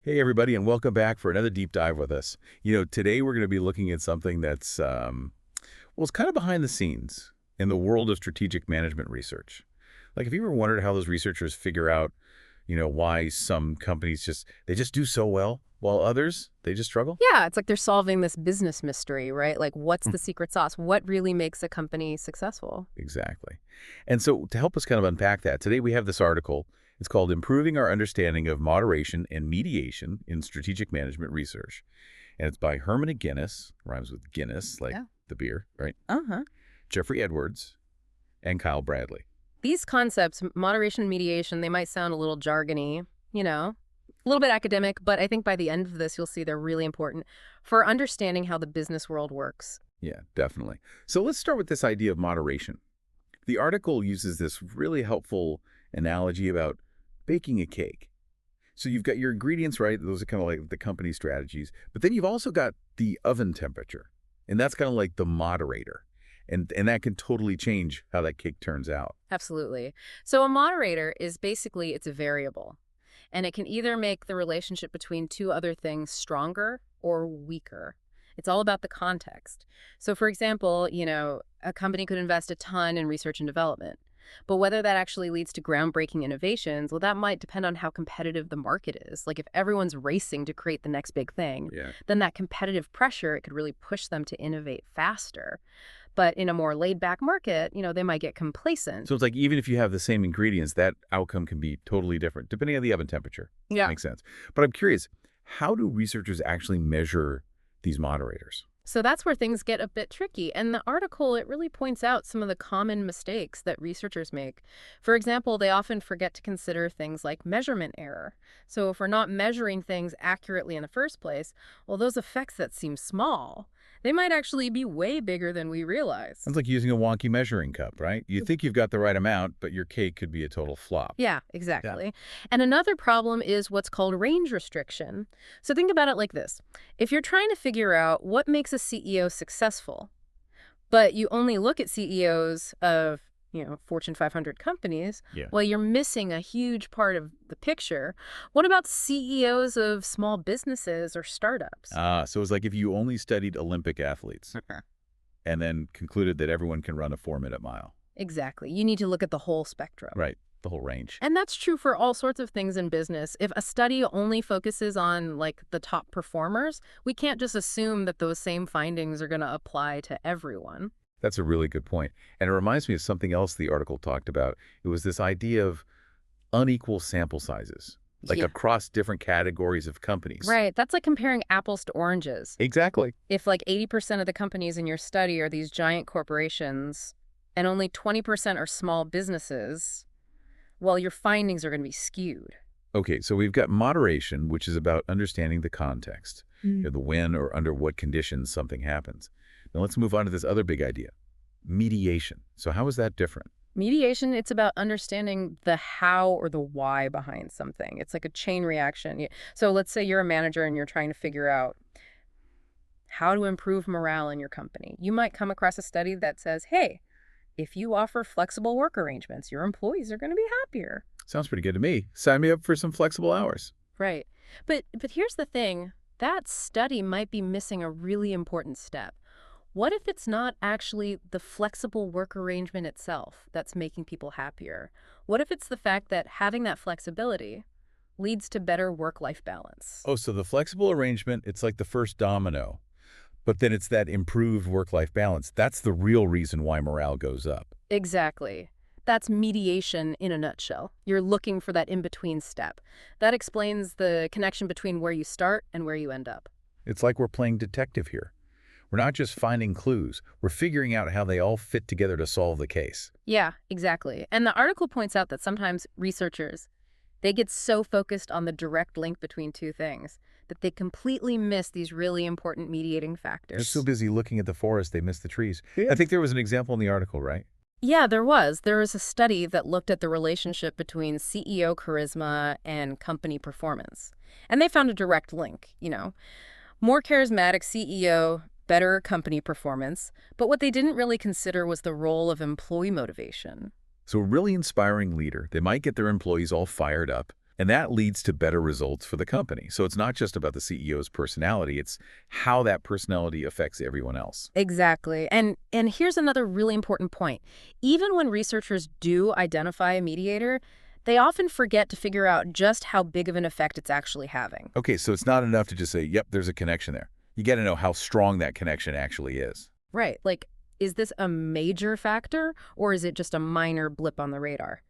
Hey, everybody, and welcome back for another deep dive with us. Today we're going to be looking at something that's, well, it's kind of behind the scenes in the world of strategic management research. Like, have you ever wondered how those researchers figure out, why some companies they just do so well, while others, they just struggle? Yeah, it's like they're solving this business mystery, right? Like, what's Hmm. the secret sauce? What really makes a company successful? Exactly. And so to help us kind of unpack that, today we have this article. It's called Improving Our Understanding of Moderation and Mediation in Strategic Management Research. And it's by Herman Guinness, rhymes with Guinness, like Yeah. the beer, right? Uh-huh. Jeffrey Edwards, and Kyle Bradley. These concepts, moderation, mediation, they might sound a little jargony, a little bit academic, but I think by the end of this, you'll see they're really important for understanding how the business world works. Yeah, definitely. So let's start with this idea of moderation. The article uses this really helpful analogy about baking a cake. So you've got your ingredients, right? Those are kind of like the company strategies. But then you've also got the oven temperature, and that's kind of like the moderator. And that can totally change how that cake turns out. Absolutely. So a moderator is basically, it's a variable, and it can either make the relationship between two other things stronger or weaker. It's all about the context. So for example, a company could invest a ton in research and development. But whether that actually leads to groundbreaking innovations, well, that might depend on how competitive the market is. Like if everyone's racing to create the next big thing, Yeah. then that competitive pressure, it could really push them to innovate faster. But in a more laid-back market, they might get complacent. So it's like even if you have the same ingredients, that outcome can be totally different depending on the oven temperature. Yeah. Makes sense. But I'm curious, how do researchers actually measure these moderators? So that's where things get a bit tricky. And the article, it really points out some of the common mistakes that researchers make. For example, they often forget to consider things like measurement error. So if we're not measuring things accurately in the first place, well, those effects that seem small, they might actually be way bigger than we realize. Sounds like using a wonky measuring cup, right? You think you've got the right amount, but your cake could be a total flop. Yeah, Yeah. exactly. And another problem is what's called range restriction. So think about it like this. If you're trying to figure out what makes a CEO successful, but you only look at CEOs of, Fortune 500 companies, Yeah. well, you're missing a huge part of the picture. What about CEOs of small businesses or startups? So it's like if you only studied Olympic athletes Okay. and then concluded that everyone can run a 4-minute mile. Exactly. You need to look at the whole spectrum. Right. The whole range. And that's true for all sorts of things in business. If a study only focuses on like the top performers, we can't just assume that those same findings are going to apply to everyone. That's a really good point. And it reminds me of something else the article talked about. It was this idea of unequal sample sizes, like Yeah. across different categories of companies. Right. That's like comparing apples to oranges. Exactly. If like 80% of the companies in your study are these giant corporations and only 20% are small businesses, well, your findings are going to be skewed. Okay, so we've got moderation, which is about understanding the context, the when or under what conditions something happens. Now let's move on to this other big idea, mediation. So how is that different? Mediation, it's about understanding the how or the why behind something. It's like a chain reaction. So let's say you're a manager and you're trying to figure out how to improve morale in your company. You might come across a study that says, hey, if you offer flexible work arrangements, your employees are going to be happier. Sounds pretty good to me. Sign me up for some flexible hours. Right. But here's the thing. That study might be missing a really important step. What if it's not actually the flexible work arrangement itself that's making people happier? What if it's the fact that having that flexibility leads to better work-life balance? Oh, so the flexible arrangement, it's like the first domino, but then it's that improved work-life balance. That's the real reason why morale goes up. Exactly. That's mediation in a nutshell. You're looking for that in-between step. That explains the connection between where you start and where you end up. It's like we're playing detective here. We're not just finding clues. We're figuring out how they all fit together to solve the case. Yeah, exactly. And the article points out that sometimes researchers, they get so focused on the direct link between two things that they completely miss these really important mediating They're factors. so busy looking at the forest, they miss the trees. Yeah. I think there was an example in the article, right? Yeah, there was. There was a study that looked at the relationship between CEO charisma and company performance. And they found a direct link. More charismatic CEO, better company performance. But what they didn't really consider was the role of employee motivation. So a really inspiring leader, they might get their employees all fired up, And that leads to better results for the company. So it's not just about the CEO's personality, it's how that personality affects everyone else. Exactly. And here's another really important point. Even when researchers do identify a mediator, they often forget to figure out just how big of an effect it's actually having. Okay, so it's not enough to just say, yep, there's a connection there. You got to know how strong that connection actually is. Right. Like, is this a major factor or is it just a minor blip on the radar?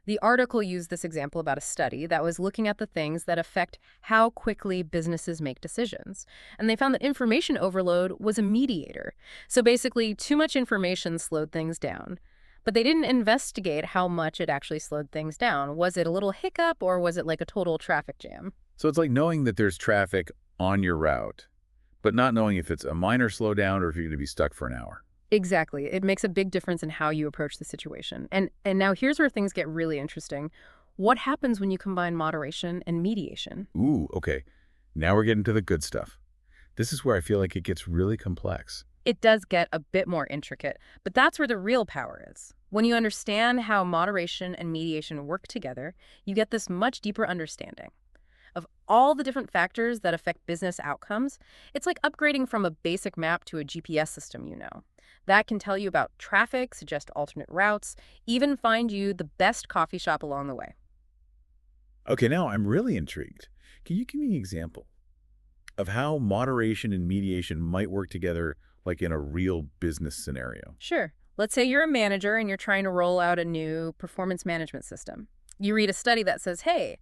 The article used this example about a study that was looking at the things that affect how quickly businesses make decisions. And they found that information overload was a mediator. So basically, too much information slowed things down. But they didn't investigate how much it actually slowed things down. Was it a little hiccup or was it like a total traffic jam? So it's like knowing that there's traffic on your route, but not knowing if it's a minor slowdown or if you're going to be stuck for an hour. Exactly. It makes a big difference in how you approach the situation. And now here's where things get really interesting. What happens when you combine moderation and mediation? Ooh, okay. Now we're getting to the good stuff. This is where I feel like it gets really complex. It does get a bit more intricate, but that's where the real power is. When you understand how moderation and mediation work together, you get this much deeper understanding of all the different factors that affect business outcomes. It's like upgrading from a basic map to a GPS system, you know. That can tell you about traffic, suggest alternate routes, even find you the best coffee shop along the way. Okay, now I'm really intrigued. Can you give me an example of how moderation and mediation might work together, like in a real business scenario? Sure. Let's say you're a manager and you're trying to roll out a new performance management system. You read a study that says, hey,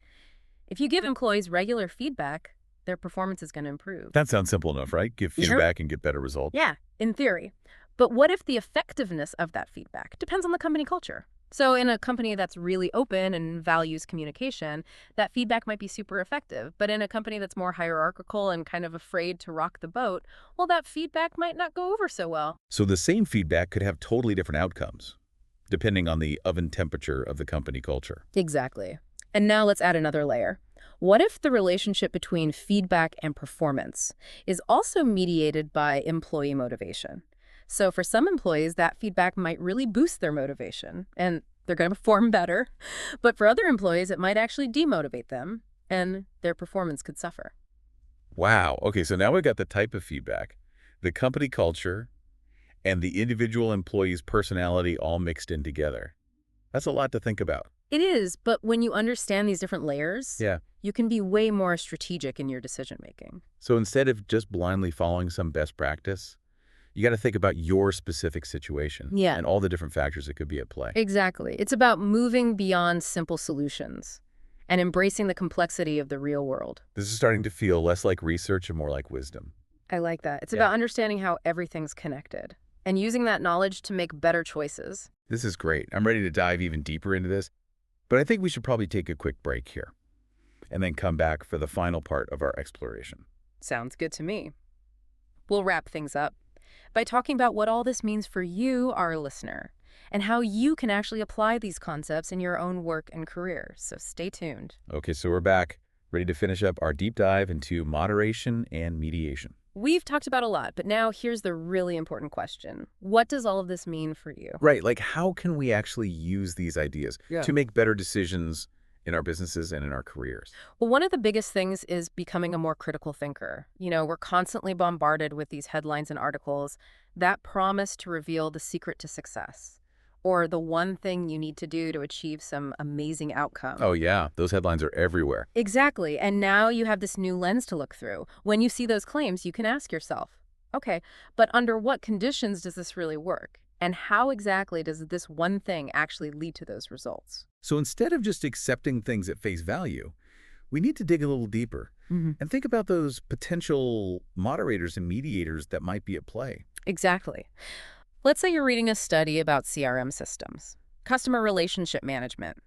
if you give employees regular feedback, their performance is going to improve. That sounds simple enough, right? Give Sure. feedback and get better results. Yeah, in theory. But what if the effectiveness of that feedback depends on the company culture? So in a company that's really open and values communication, that feedback might be super effective. But in a company that's more hierarchical and kind of afraid to rock the boat, well, that feedback might not go over so well. So the same feedback could have totally different outcomes, depending on the oven temperature of the company culture. Exactly. And now let's add another layer. What if the relationship between feedback and performance is also mediated by employee motivation? So for some employees, that feedback might really boost their motivation, and they're going to perform better. But for other employees, it might actually demotivate them, and their performance could suffer. Wow. Okay, so now we've got the type of feedback, the company culture, and the individual employee's personality all mixed in together. That's a lot to think about. It is, but when you understand these different layers, Yeah. you can be way more strategic in your decision-making. So instead of just blindly following some best practice, you got to think about your specific situation Yeah. and all the different factors that could be at play. Exactly. It's about moving beyond simple solutions and embracing the complexity of the real world. This is starting to feel less like research and more like wisdom. I like that. It's Yeah. about understanding how everything's connected and using that knowledge to make better choices. This is great. I'm ready to dive even deeper into this, but I think we should probably take a quick break here and then come back for the final part of our exploration. Sounds good to me. We'll wrap things up by talking about what all this means for you, our listener, and how you can actually apply these concepts in your own work and career. So stay tuned. Okay, so we're back, ready to finish up our deep dive into moderation and mediation. We've talked about a lot, but now here's the really important question. What does all of this mean for you? Right, like how can we actually use these ideas to make better decisions in our businesses and in our careers? Well, one of the biggest things is becoming a more critical thinker. You know, we're constantly bombarded with these headlines and articles that promise to reveal the secret to success or the one thing you need to do to achieve some amazing outcome. Oh yeah, those headlines are everywhere. Exactly. And now you have this new lens to look through. When you see those claims, you can ask yourself, okay, but under what conditions does this really work? And how exactly does this one thing actually lead to those results? So instead of just accepting things at face value, we need to dig a little deeper and think about those potential moderators and mediators that might be at play. Exactly. Let's say you're reading a study about CRM systems, customer relationship management,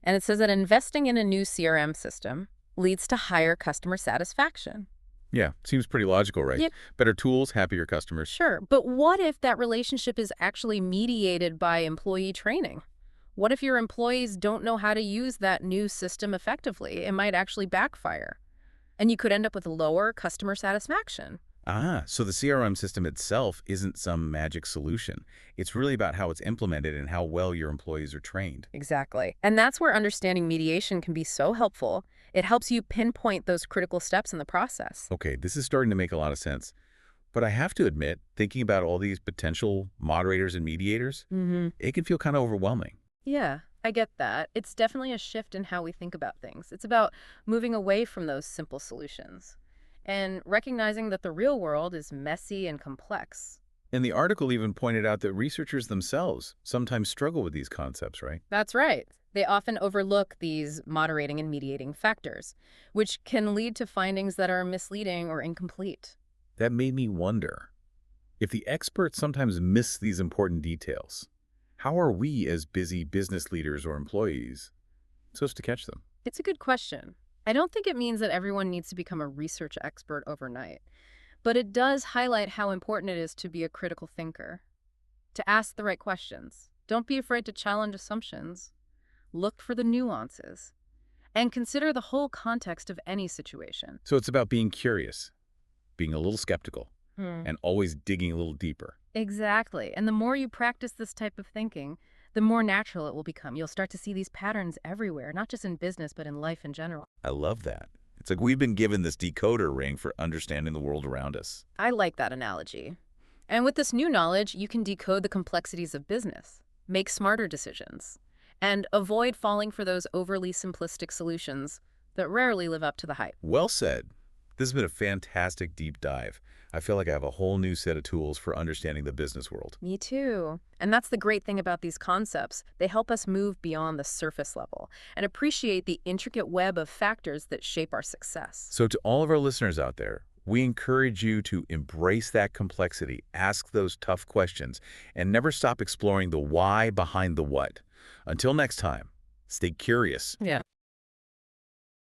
and it says that investing in a new CRM system leads to higher customer satisfaction. Yeah, seems pretty logical, right? Yep. Better tools, happier customers. Sure, but what if that relationship is actually mediated by employee training? What if your employees don't know how to use that new system effectively? It might actually backfire, and you could end up with lower customer satisfaction. So the CRM system itself isn't some magic solution. It's really about how it's implemented and how well your employees are trained. Exactly. And that's where understanding mediation can be so helpful. It helps you pinpoint those critical steps in the process. Okay, this is starting to make a lot of sense. But I have to admit, thinking about all these potential moderators and mediators, it can feel kind of overwhelming. Yeah, I get that. It's definitely a shift in how we think about things. It's about moving away from those simple solutions and recognizing that the real world is messy and complex. And the article even pointed out that researchers themselves sometimes struggle with these concepts, right? That's right. They often overlook these moderating and mediating factors, which can lead to findings that are misleading or incomplete. That made me wonder, if the experts sometimes miss these important details, how are we as busy business leaders or employees supposed to catch them? It's a good question. I don't think it means that everyone needs to become a research expert overnight, but it does highlight how important it is to be a critical thinker, to ask the right questions. Don't be afraid to challenge assumptions. Look for the nuances, and consider the whole context of any situation. So it's about being curious, being a little skeptical, and always digging a little deeper. Exactly. And the more you practice this type of thinking, the more natural it will become. You'll start to see these patterns everywhere, not just in business, but in life in general. I love that. It's like we've been given this decoder ring for understanding the world around us. I like that analogy. And with this new knowledge, you can decode the complexities of business, make smarter decisions, and avoid falling for those overly simplistic solutions that rarely live up to the hype. Well said. This has been a fantastic deep dive. I feel like I have a whole new set of tools for understanding the business world. Me too. And that's the great thing about these concepts. They help us move beyond the surface level and appreciate the intricate web of factors that shape our success. So to all of our listeners out there, we encourage you to embrace that complexity, ask those tough questions, and never stop exploring the why behind the what. Until next time, stay curious, Yeah.